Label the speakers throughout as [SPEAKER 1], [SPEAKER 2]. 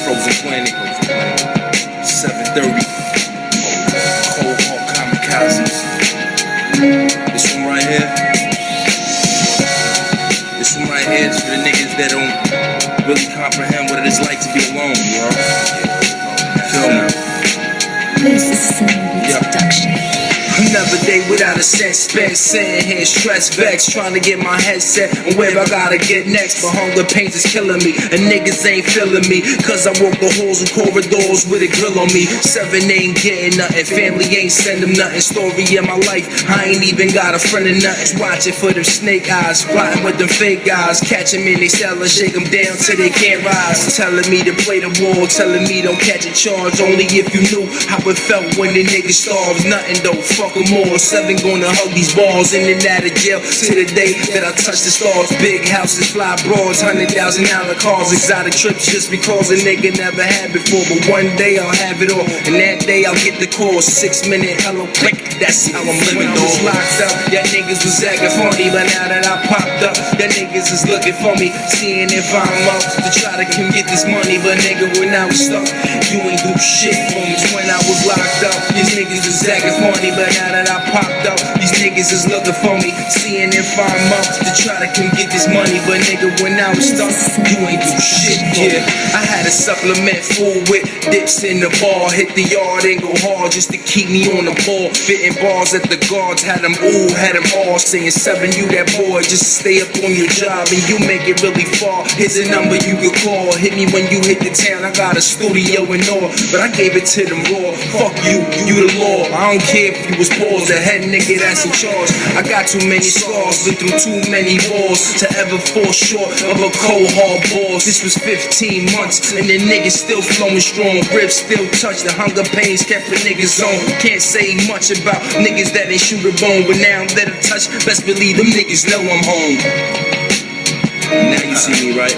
[SPEAKER 1] Frozen Planet, 7:30, Cold Heart Kamikazes. This one right here, is for the niggas that don't really comprehend what it is like to be alone, you know? Feel me?
[SPEAKER 2] This is Cindy's production.
[SPEAKER 1] Another day without a cent spent, sitting here stressed, vexed, trying to get my head set on where I gotta get next. But hunger pains is killing me, and niggas ain't feeling me, cause I walk the halls and corridors with a grill on me. 7 ain't getting nothing, family ain't sending nothing. Story in my life, I ain't even got a friend or nothing. Watching for them snake eyes, plotting with them fake guys. Catch them in they cell and shake them down till they can't rise. Telling me to play the wall, telling me don't catch a charge. Only if you knew how it felt when the niggas starves. Nothing though, fuck them all. 7 gonna hug these balls in and out of jail to the day that I touch the stars. Big houses, fly broads, $100,000 cars, exotic trips just because a nigga never had before. But one day I'll have it all, and that day I'll get the call. 6-minute hello click, that's how I'm living. When I was locked up, y'all niggas was acting funny, but now that I popped up, y'all niggas is looking for me, seeing if I'm up to try to come get this money. But nigga, when I was stuck, you ain't do shit for me. When I was locked up, these niggas was acting funny, but now that I popped up, these niggas is looking for me, seeing if I'm up to try to come get this money. But nigga, when I was stuck, you ain't do shit. Yeah, I had a supplement full with dips in the bar, hit the yard and go hard just to keep me on the ball. Fitting bars at the guards, had them all saying 7, you that boy, just stay up on your job and you make it really far. Here's a number you can call, hit me when you hit the town. I got a studio and all, but I gave it to them raw. Fuck you, you the law. I don't care if you was poor, the head nigga that's in charge. I got too many scars, been through too many wars to ever fall short of a cold hard boss. This was 15 months and the niggas still flowing strong. Ribs still touch, the hunger pains kept a niggas on. Can't say much about niggas that ain't shoot a bone, but now I'm let it touch, best believe them niggas know I'm home. Now you see me, right?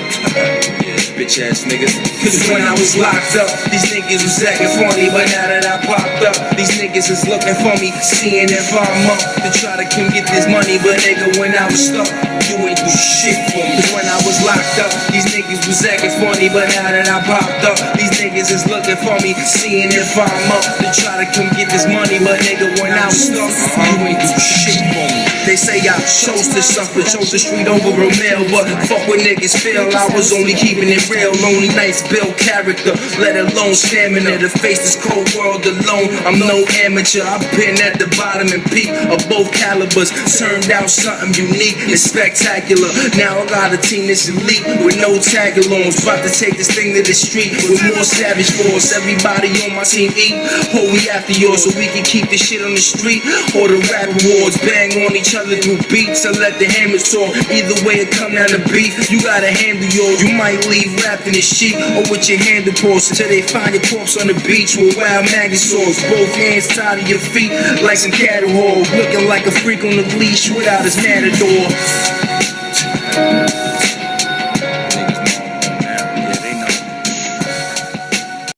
[SPEAKER 1] Bitch ass niggas. Cause when I was locked up, these niggas was acting funny, but now that I popped up, these niggas is looking for me, seeing if I'm up to try to come get this money. But nigga, when I was stuck, you ain't do shit for me. Cause when I was locked up, these niggas was acting funny, but now that I popped up, these niggas is looking for me, seeing if I'm up to try to come get this money. But nigga, when I was stuck, you ain't do shit for me. They say I chose to suffer, chose the street over a meal, but fuck what niggas feel. I was only keeping it real. Lonely nights build character, let alone stamina to face this cold world alone. I'm no amateur, I've been at the bottom and peak of both calibers. Turned out something unique and spectacular. Now I got a team that's elite with no tag-alongs. About to take this thing to the street with more savage force. Everybody on my team eat, hold we after yours, so we can keep this shit on the street. Or the rap awards, bang on each other through beats and let the hammers talk. Either way it come down to beef, you gotta handle yours. You might leave wrapped in a sheet or with your hand paused until they find your corpse on the beach with wild maggots. Both hands tied to your feet like some cattle hogs, looking like a freak on the leash without his matador.